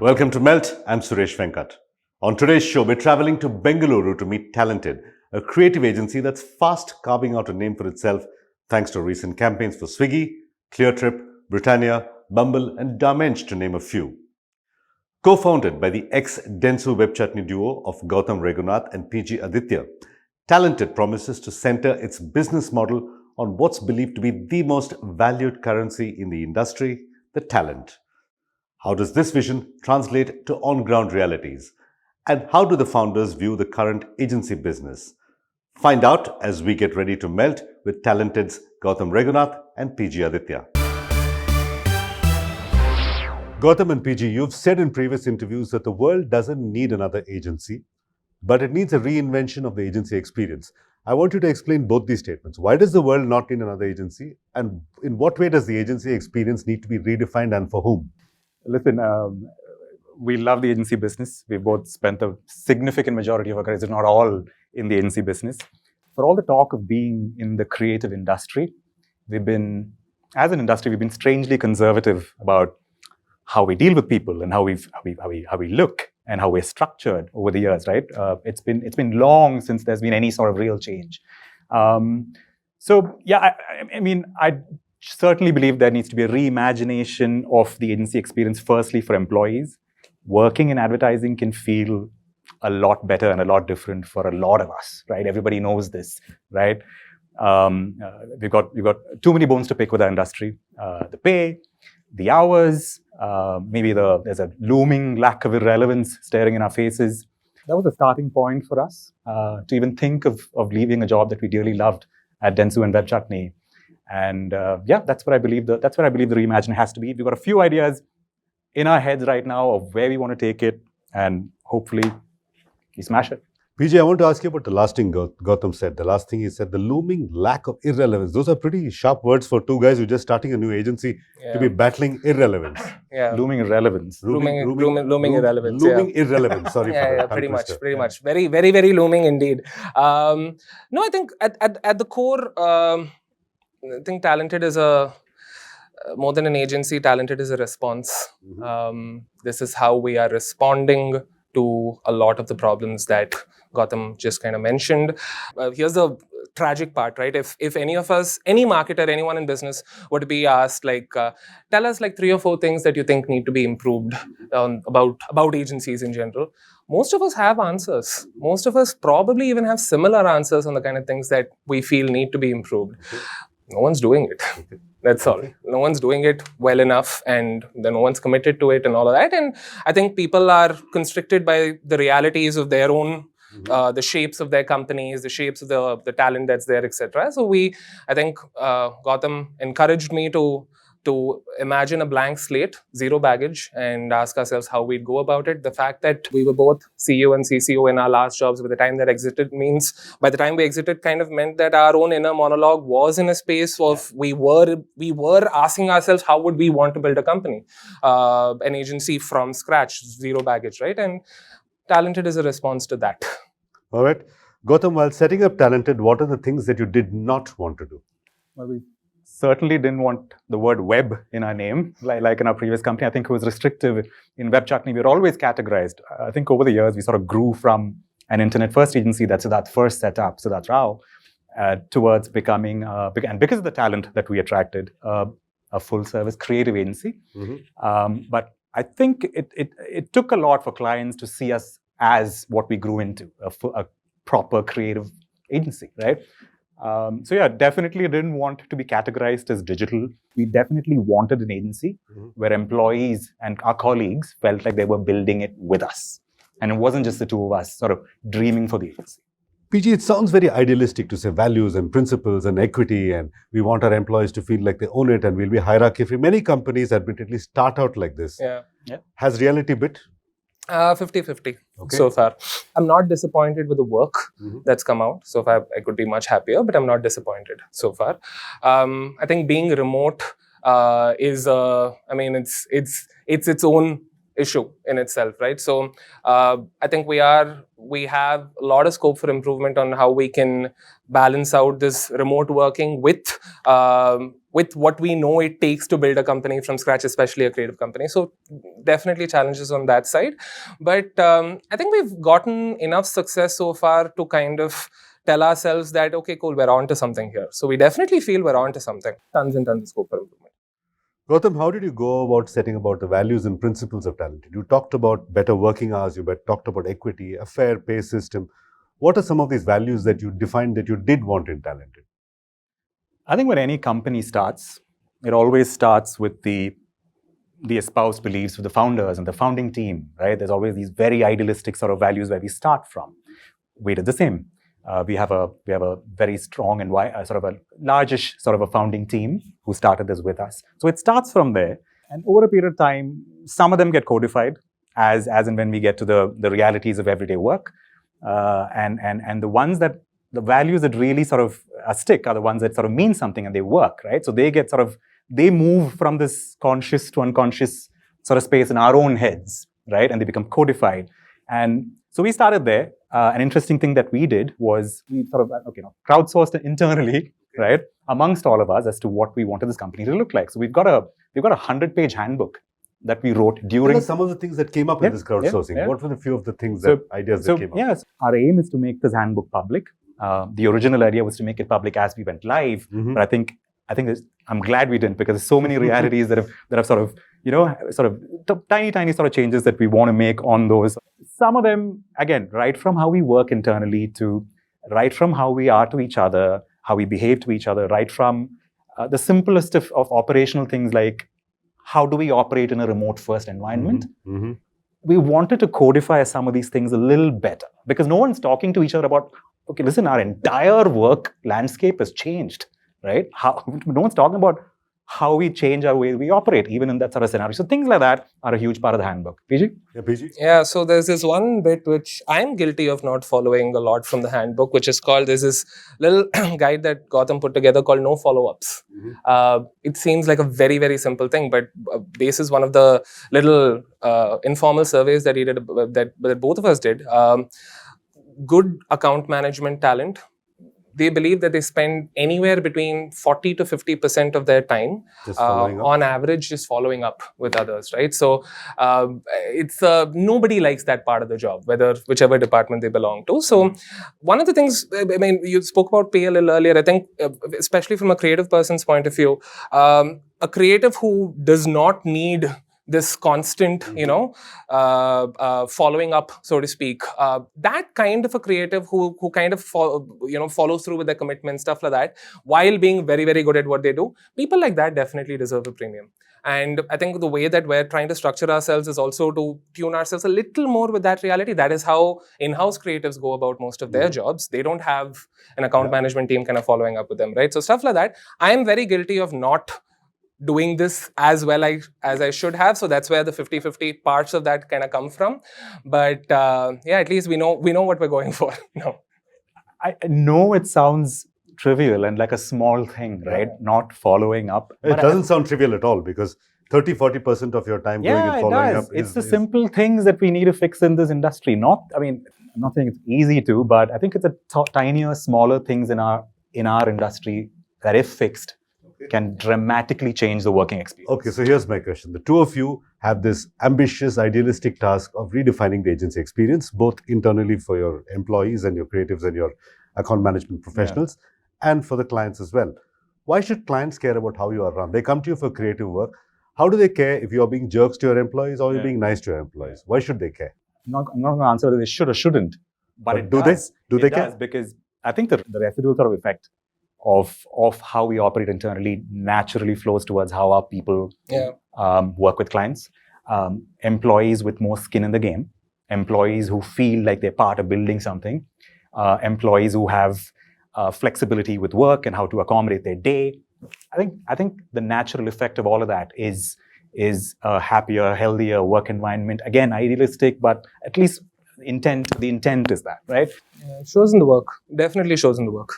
Welcome to Melt. I'm Suresh Venkat. On today's show, we're traveling to Bengaluru to meet Talented, a creative agency that's fast carving out a name for itself thanks to recent campaigns for Swiggy, Cleartrip, Britannia, Bumble and DaMensch, to name a few. Co-founded by the ex-Dentsu Webchutney duo of Gautam Reghunath and PG Aditiya, Talented promises to center its business model on what's believed to be the most valued currency in the industry, the talent. How does this vision translate to on-ground realities? And how do the founders view the current agency business? Find out as we get ready to melt with Talented's Gautam Reghunath and PG Aditiya. Gautam and PG, you've said in previous interviews that the world doesn't need another agency, but it needs a reinvention of the agency experience. I want you to explain both these statements. Why does the world not need another agency? And in what way does the agency experience need to be redefined and for whom? Listen, we love the agency business. We've both spent a significant majority of our careers, if not all, in the agency business. For all the talk of being in the creative industry, as an industry, we've been strangely conservative about how we deal with people and how we look and how we're structured over the years, right? It's been long since there's been any sort of real change. I certainly believe there needs to be a reimagination of the agency experience, firstly for employees. Working in advertising can feel a lot better and a lot different for a lot of us, right? Everybody knows this, right? We've got too many bones to pick with our industry. The pay, the hours, maybe there's a looming lack of irrelevance staring in our faces. That was a starting point for us to even think of leaving a job that we dearly loved at Dentsu and Webchutney. And that's what I believe the reimagining has to be. We've got a few ideas in our heads right now of where we want to take it, and hopefully we smash it. PJ, I want to ask you about the last thing Gautam said. The last thing he said, the looming lack of irrelevance. Those are pretty sharp words for two guys who are just starting a new agency to be battling irrelevance. Yeah. Looming irrelevance. Looming irrelevance. Looming irrelevance. Sorry for that. Pretty much. Very, very, very looming indeed. I think at the core, I think Talented is more than an agency, Talented is a response. This is how we are responding to a lot of the problems that Gautam just kind of mentioned. Here's the tragic part, right? If any of us, any marketer, anyone in business were to be asked, tell us 3 or 4 things that you think need to be improved about agencies in general, most of us have answers. Most of us probably even have similar answers on the kind of things that we feel need to be improved. No one's doing it. That's all. No one's doing it well enough, and then no one's committed to it and all of that. And I think people are constricted by the realities of their own, the shapes of their companies, the shapes of the talent that's there, etc. So I think Gautam encouraged me to imagine a blank slate, zero baggage, and ask ourselves how we'd go about it. The fact that we were both CEO and CCO in our last jobs by the time that exited means, by the time we exited, kind of meant that our own inner monologue was in a space of we were asking ourselves how would we want to build a company, an agency from scratch, zero baggage, right? And Talented is a response to that. All right. Gautam, while setting up Talented, what are the things that you did not want to do? Well, we certainly didn't want the word web in our name, like in our previous company. I think it was restrictive. In Webchutney, we were always categorized. I think over the years, we sort of grew from an internet-first agency, that's that first setup, so that's Rao, towards becoming, and because of the talent that we attracted, a full-service creative agency. But I think it took a lot for clients to see us as what we grew into, a proper creative agency, right? Definitely didn't want to be categorized as digital. We definitely wanted an agency where employees and our colleagues felt like they were building it with us. And it wasn't just the two of us sort of dreaming for the agency. PG, it sounds very idealistic to say values and principles and equity, and we want our employees to feel like they own it and we'll be hierarchy-free. Many companies admittedly start out like this. Yeah. Has reality bit? 50-50 so far. I'm not disappointed with the work that's come out so far. I could be much happier, but I'm not disappointed so far. I think being remote is, it's its own issue in itself, right? So I think we have a lot of scope for improvement on how we can balance out this remote working with what we know it takes to build a company from scratch, especially a creative company. So definitely challenges on that side, but I think we've gotten enough success so far to kind of tell ourselves that, okay, cool, we're on to something here. So we definitely feel we're on to something. Tons and tons of scope for improvement. Gautam, how did you go about setting about the values and principles of Talented? You talked about better working hours, talked about equity, a fair pay system. What are some of these values that you defined that you did want in Talented? I think when any company starts, it always starts with the espoused beliefs of the founders and the founding team, right? There's always these very idealistic sort of values where we start from. We did the same. We have a very strong and sort of a largish sort of a founding team who started this with us. So it starts from there, and over a period of time, some of them get codified as and when we get to the realities of everyday work, and the values that really sort of stick are the ones that sort of mean something and they work, right? So they move from this conscious to unconscious sort of space in our own heads, right? And they become codified. And so we started there. An interesting thing that we did was we sort of crowdsourced it internally, right, amongst all of us as to what we wanted this company to look like. So we've got a 100-page handbook that we wrote during. Tell us some of the things that came up in this crowdsourcing. Yeah. What were the few of the things ideas that came up? Yes, our aim is to make this handbook public. The original idea was to make it public as we went live, but I think I'm glad we didn't, because there's so many realities that have sort of tiny sort of changes that we want to make on those. Some of them, again, right from how we work internally to right from how we are to each other, how we behave to each other, right from the simplest of operational things like how do we operate in a remote first environment. We wanted to codify some of these things a little better, because no one's talking to each other about, okay, listen, our entire work landscape has changed, right? No one's talking about how we change our way we operate, even in that sort of scenario. So things like that are a huge part of the handbook. PG? Yeah, PG? Yeah, so there's this one bit which I'm guilty of not following a lot from the handbook, which is called, there's this little guide that Gautam put together called no follow-ups. It seems like a very, very simple thing, but this is one of the little informal surveys that he did, that both of us did. Good account management talent, they believe that they spend anywhere between 40 to 50% of their time on average just following up with others, right? So it's nobody likes that part of the job, whichever department they belong to. So one of the things, I mean, you spoke about pay a little earlier. I think especially from a creative person's point of view, a creative who does not need this constant, following up, so to speak. That kind of a creative who kind of follows through with their commitment, stuff like that, while being very, very good at what they do, people like that definitely deserve a premium. And I think the way that we're trying to structure ourselves is also to tune ourselves a little more with that reality. That is how in-house creatives go about most of their jobs. They don't have an account management team kind of following up with them, right? So stuff like that. I am very guilty of not doing this as well as I should have. So that's where the 50-50 parts of that kind of come from. But at least we know what we're going for. I know it sounds trivial and like a small thing, right? Not following up. It doesn't sound trivial at all, because 30-40% of your time going and following up it's the simple things that we need to fix in this industry. I'm not saying it's easy to, but I think it's a tinier, smaller things in our industry that, if fixed, can dramatically change the working experience. Okay, so here's my question. The two of you have this ambitious, idealistic task of redefining the agency experience, both internally for your employees and your creatives and your account management professionals, and for the clients as well. Why should clients care about how you are run? They come to you for creative work. How do they care if you are being jerks to your employees or you're being nice to your employees? Why should they care? I'm not going to answer whether they should or shouldn't. But do they care? Because I think the residual sort of effect of how we operate internally naturally flows towards how our people work with clients. Employees with more skin in the game, employees who feel like they're part of building something, employees who have flexibility with work and how to accommodate their day. I think the natural effect of all of that is a happier, healthier work environment. Again, idealistic, but at least the intent is that, right? Yeah, it shows in the work. Definitely shows in the work.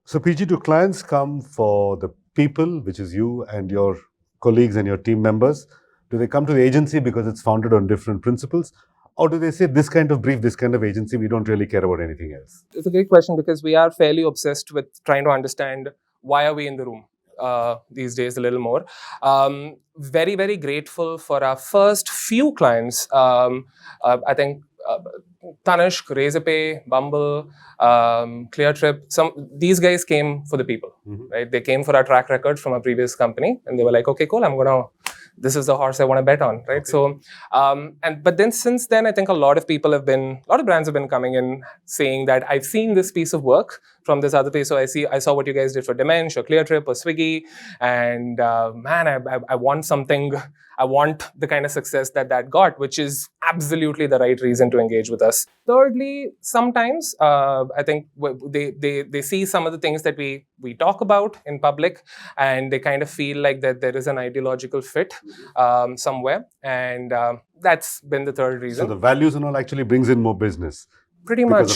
So PG, do clients come for the people, which is you and your colleagues and your team members, Do they come to the agency because it's founded on different principles? Or do they say this kind of brief, this kind of agency, we don't really care about anything else? It's a great question because we are fairly obsessed with trying to understand why are we in the room these days a little more. Very, very grateful for our first few clients. I think Tanishq, Razorpay, Bumble, Cleartrip. These guys came for the people, right? They came for our track record from our previous company, and they were like, "Okay, cool. This is the horse I want to bet on," right? Okay. So, but then since then, I think a lot of brands have been coming in saying that I've seen this piece of work from this other place. So I saw what you guys did for DaMensch or Cleartrip or Swiggy, and man, I want something. I want the kind of success that got, which is absolutely the right reason to engage with us. Thirdly, sometimes I think they see some of the things that we talk about in public, and they kind of feel like that there is an ideological fit somewhere, and that's been the third reason. So the values and all actually brings in more business. Pretty much,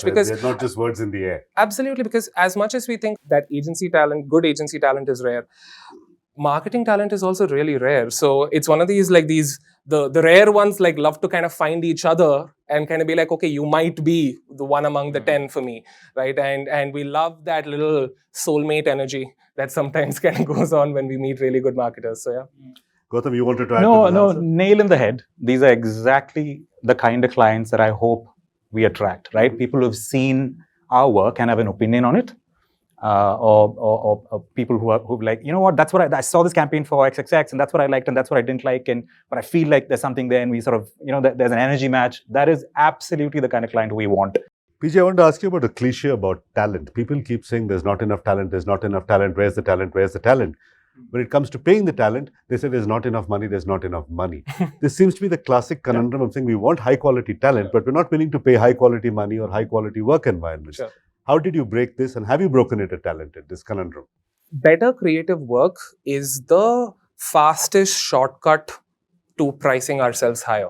because they're not just words in the air. Absolutely, because as much as we think that good agency talent is rare, marketing talent is also really rare. So it's one of these the rare ones love to kind of find each other and kind of be like, okay, you might be the one among the 10 for me, right? And we love that little soulmate energy that sometimes kind of goes on when we meet really good marketers. So yeah. Gautam, you wanted to add? No, nail in the head. These are exactly the kind of clients that I hope we attract, right? People who've seen our work and have an opinion on it. Or people who've like, you know what, that's what I saw this campaign for XXX, and that's what I liked and that's what I didn't like, but I feel like there's something there and we sort of, there's an energy match. That is absolutely the kind of client we want. PJ, I want to ask you about a cliche about talent. People keep saying there's not enough talent, where's the talent? When it comes to paying the talent, they say there's not enough money. This seems to be the classic conundrum of saying we want high quality talent, but we're not willing to pay high quality money or high quality work environments. Sure. How did you break this, and have you broken it at Talented, this conundrum? Better creative work is the fastest shortcut to pricing ourselves higher.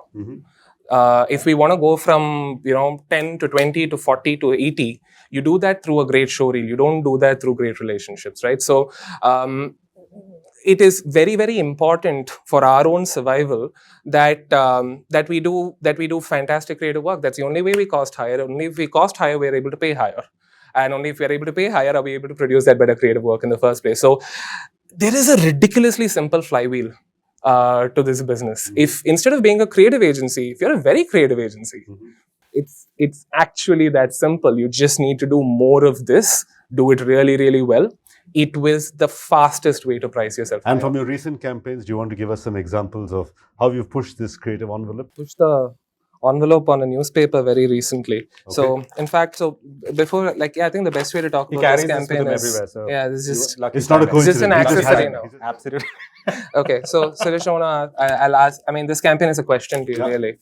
If we want to go from 10 to 20 to 40 to 80, you do that through a great show reel. You don't do that through great relationships, right? So it is very, very important for our own survival that we do fantastic creative work. That's the only way we cost higher. Only if we cost higher, we're able to pay higher. And only if we're able to pay higher, are we able to produce that better creative work in the first place. So there is a ridiculously simple flywheel to this business. If instead of being a creative agency, if you're a very creative agency, it's actually that simple. You just need to do more of this, do it really, really well. It was the fastest way to price yourself. And from your recent campaigns, do you want to give us some examples of how you've pushed this creative envelope? Pushed the envelope on a newspaper very recently. Okay. So, in fact, before, I think the best way to talk about this campaign is everywhere, so this is just it's not a coincidence. It's just an accessory now. Absolutely. Okay, so Suresh, I'll ask. I mean, this campaign is a question to you, really.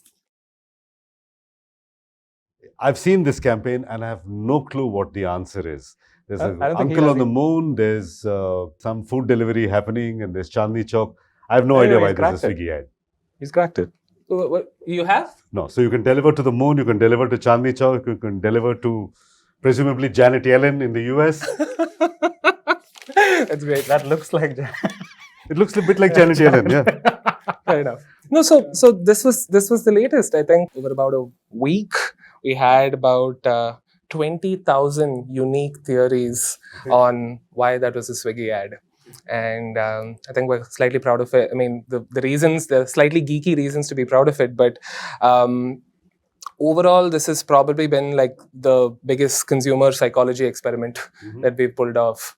I've seen this campaign and I have no clue what the answer is. There's an uncle on the moon, there's some food delivery happening, and there's Chandni Chowk. I have no idea why there's a Swiggy ad. He's cracked it. What, you have? No. So you can deliver to the moon, you can deliver to Chandni Chowk, you can deliver to presumably Janet Yellen in the US. That's great. That looks like it looks a bit like Janet Yellen, yeah. Fair enough. No, so this was the latest. I think over about a week, we had about 20,000 unique theories on why that was a Swiggy ad. And I think we're slightly proud of it. I mean, the reasons, the slightly geeky reasons to be proud of it, but overall, this has probably been like the biggest consumer psychology experiment that we've pulled off.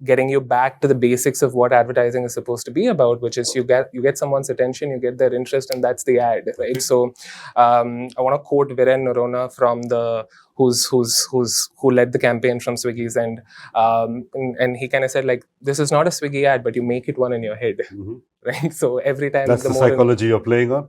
Getting you back to the basics of what advertising is supposed to be about, which is you get someone's attention, you get their interest, and that's the ad, right? So I want to quote Viren Narona from who led the campaign from Swiggy's end, and he kind of said, like, this is not a Swiggy ad, but you make it one in your head, right? So every time that's the psychology you're playing on.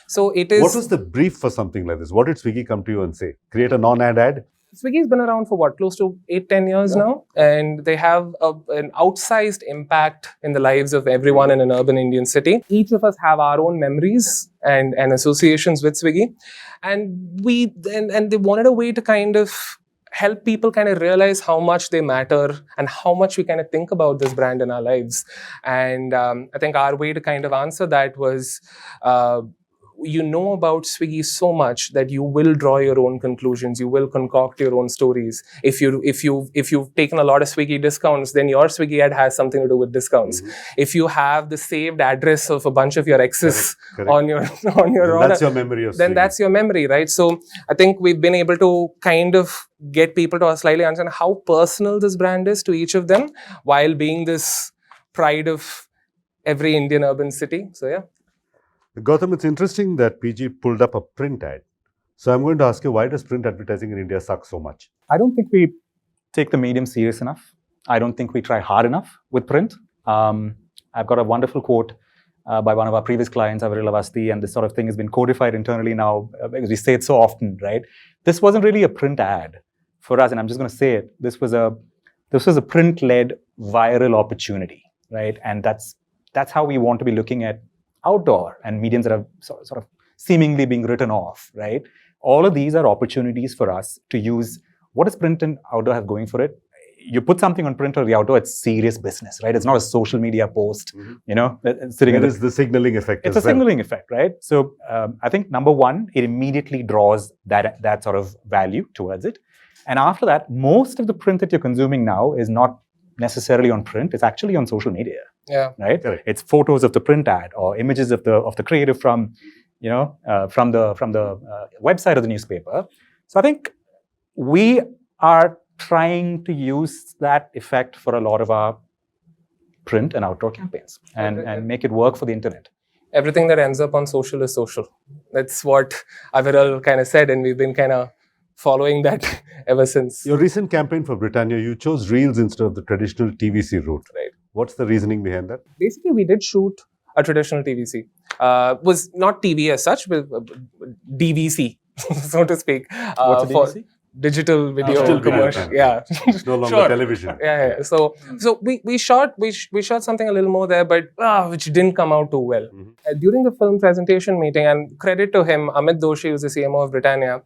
So it is. What was the brief for something like this? What did Swiggy come to you and say? Create a non-ad ad? Swiggy's been around for what, close to 8-10 years now, and they have an outsized impact in the lives of everyone in an urban Indian city. Each of us have our own memories and associations with Swiggy, and they wanted a way to kind of help people kind of realize how much they matter and how much we kind of think about this brand in our lives. And I think our way to kind of answer that was, you know about Swiggy so much that you will draw your own conclusions. You will concoct your own stories. If you've taken a lot of Swiggy discounts, then your Swiggy ad has something to do with discounts. If you have the saved address of a bunch of your exes on your order, that's your memory of then Swiggy. that's your memory, right? So I think we've been able to kind of get people to slightly understand how personal this brand is to each of them, while being this pride of every Indian urban city. So yeah. Gautam, it's interesting that PG pulled up a print ad. So I'm going to ask you, why does print advertising in India suck so much? I don't think we take the medium serious enough. I don't think we try hard enough with print. I've got a wonderful quote by one of our previous clients, Avril Lavasti, and this sort of thing has been codified internally now because we say it so often, right? This wasn't really a print ad for us, and I'm just going to say it. This was a print-led viral opportunity, right? And that's how we want to be looking at outdoor and mediums that are sort of seemingly being written off, right? All of these are opportunities for us to use what does print and outdoor have going for it. You put something on print or the outdoor, it's serious business, right? It's not a social media post, you know, sitting There is the signaling effect. It's a signaling effect, right? So I think number one, it immediately draws that sort of value towards it. And after that, most of the print that you're consuming now is not necessarily on print, it's actually on social media. Yeah. Right. Correct. It's photos of the print ad or images of the creative from the website of the newspaper. So I think we are trying to use that effect for a lot of our print and outdoor campaigns and make it work for the internet. Everything that ends up on social is social. That's what Aviral kind of said, and we've been kind of following that ever since. Your recent campaign for Britannia, you chose reels instead of the traditional TVC route. Right. What's the reasoning behind that? Basically, we did shoot a traditional TVC. Was not TV as such, but DVC, so to speak. What's a DVC? Digital video Digital video commercial. campaign. Yeah. It's no longer television. Yeah. So we shot something a little more there, but which didn't come out too well. During the film presentation meeting, and credit to him, Amit Doshi, who's the CMO of Britannia,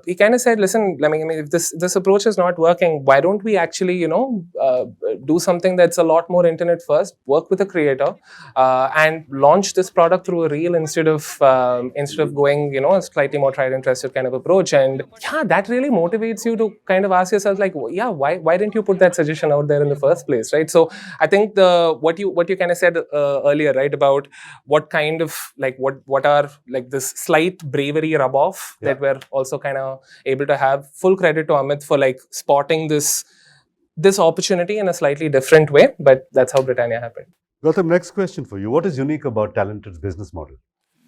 he kind of said, "Listen, I mean, if this approach is not working, why don't we actually, do something that's a lot more internet first, work with a creator, and launch this product through a reel instead of going, a slightly more tried and trusted kind of approach." And yeah, that really motivates you to kind of ask yourself, like, yeah, why didn't you put that suggestion out there in the first place, right? So I think what you kind of said earlier, right, about what kind of what are like this slight bravery rub off that we're also kind of able to have. Full credit to Amit for like spotting this opportunity in a slightly different way, but that's how Britannia happened. Gautam, next question for you. What is unique about Talented's business model?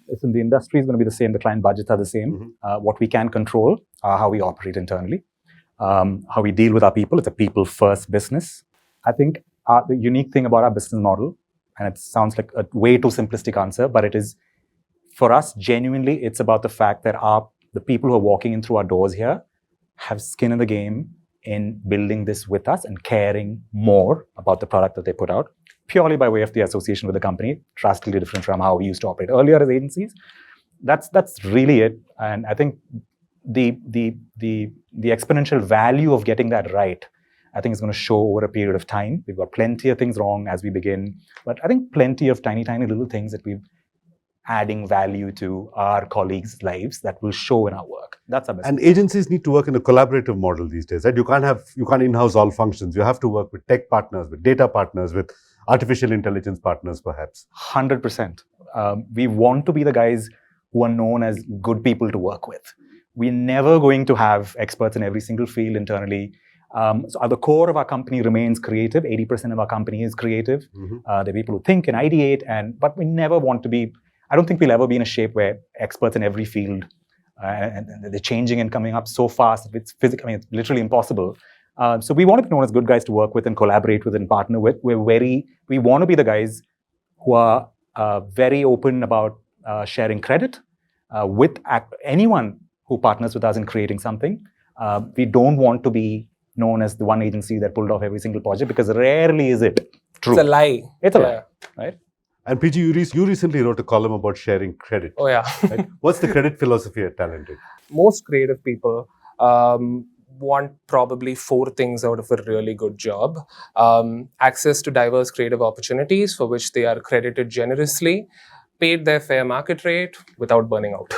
Listen, the industry is going to be the same. The client budgets are the same. What we can control are how we operate internally, how we deal with our people. It's a people-first business. I think the unique thing about our business model, and it sounds like a way too simplistic answer, but it is, for us, genuinely, it's about the fact that the people who are walking in through our doors here have skin in the game in building this with us and caring more about the product that they put out, purely by way of the association with the company, drastically different from how we used to operate earlier as agencies. That's really it. And I think the exponential value of getting that right, I think is going to show over a period of time. We've got plenty of things wrong as we begin, but I think plenty of tiny little things that we've adding value to our colleagues' lives that will show in our work. That's our best. And agencies need to work in a collaborative model these days, right? You can't in-house all functions. You have to work with tech partners, with data partners, with artificial intelligence partners, perhaps. 100%. We want to be the guys who are known as good people to work with. We're never going to have experts in every single field internally. So at the core of our company remains creative. 80% of our company is creative. They're people who think and ideate, but we never want to be. I don't think we'll ever be in a shape where experts in every field and they're changing and coming up so fast. It's it's literally impossible. So we want to be known as good guys to work with and collaborate with and partner with. We want to be the guys who are very open about sharing credit with anyone who partners with us in creating something. We don't want to be known as the one agency that pulled off every single project, because rarely is it true. It's a lie. It's a lie, right? And PG, you recently wrote a column about sharing credit. Oh yeah. Right? What's the credit philosophy at Talented? Most creative people, want probably 4 things out of a really good job. Access to diverse creative opportunities for which they are credited generously, paid their fair market rate without burning out.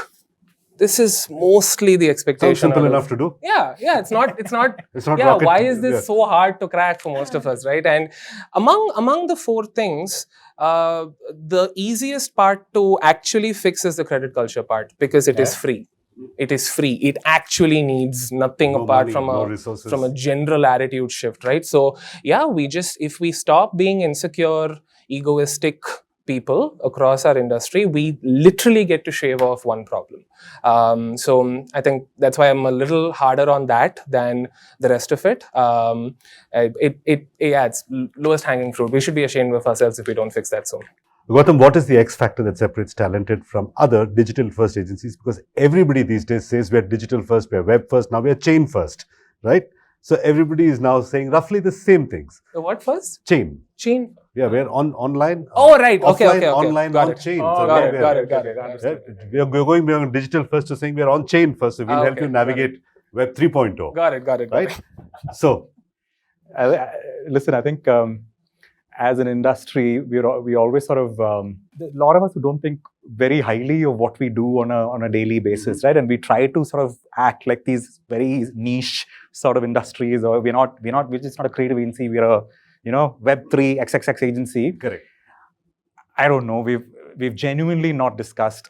This is mostly the expectation. Sounds simple enough to do. Yeah, it's not. It's not Yeah, rocket. why is this so hard to crack for most of us, right? And among the 4 things, the easiest part to actually fix is the credit culture part, because it is free. It is free. It actually needs nothing No apart money, from a general attitude shift, right? So yeah, if we stop being insecure, egoistic people across our industry, we literally get to shave off one problem. So I think that's why I'm a little harder on that than the rest of it. It's lowest hanging fruit. We should be ashamed of ourselves if we don't fix that soon. Gautam, what is the X factor that separates Talented from other digital first agencies? Because everybody these days says we're digital first, we're web first, now we're chain first, right? So everybody is now saying roughly the same things. The what first? Chain. Chain. Yeah, we're online. Oh, right. Okay, offline, okay. online, Got on it. chain. Oh, So got now it. Understood. we're going beyond digital first to saying we're on chain first. So we'll help Okay, you navigate Web 3.0. Got it. Right? So, Listen, I think as an industry, we always sort of a lot of us who don't think very highly of what we do on a daily basis, right? And we try to sort of act like these very niche sort of industries, or we're just not a creative agency. We're a Web3 XXX agency. correct. I don't know. We've genuinely not discussed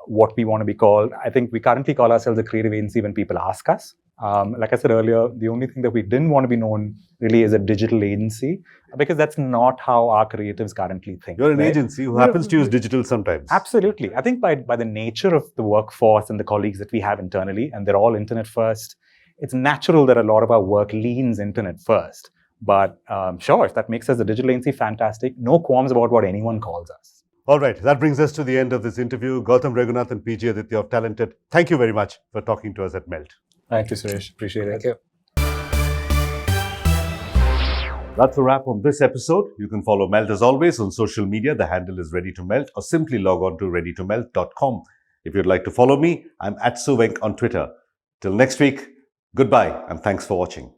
what we want to be called. I think we currently call ourselves a creative agency when people ask us. Like I said earlier, the only thing that we didn't want to be known really is a digital agency, because that's not how our creatives currently think. You're an right? agency who happens to use digital sometimes. Absolutely. I think by the nature of the workforce and the colleagues that we have internally, and they're all internet first, it's natural that a lot of our work leans internet first. But sure, if that makes us a digital agency, fantastic. No qualms about what anyone calls us. All right, that brings us to the end of this interview. Gautam Reghunath and PG Aditiya of Talented, thank you very much for talking to us at Melt. Thank you, Suresh. Appreciate it. Thank you. That's a wrap on this episode. You can follow Melt as always on social media. The handle is Ready to Melt, or simply log on to readytomelt.com. If you'd like to follow me, I'm @Suvenk on Twitter. Till next week, goodbye and thanks for watching.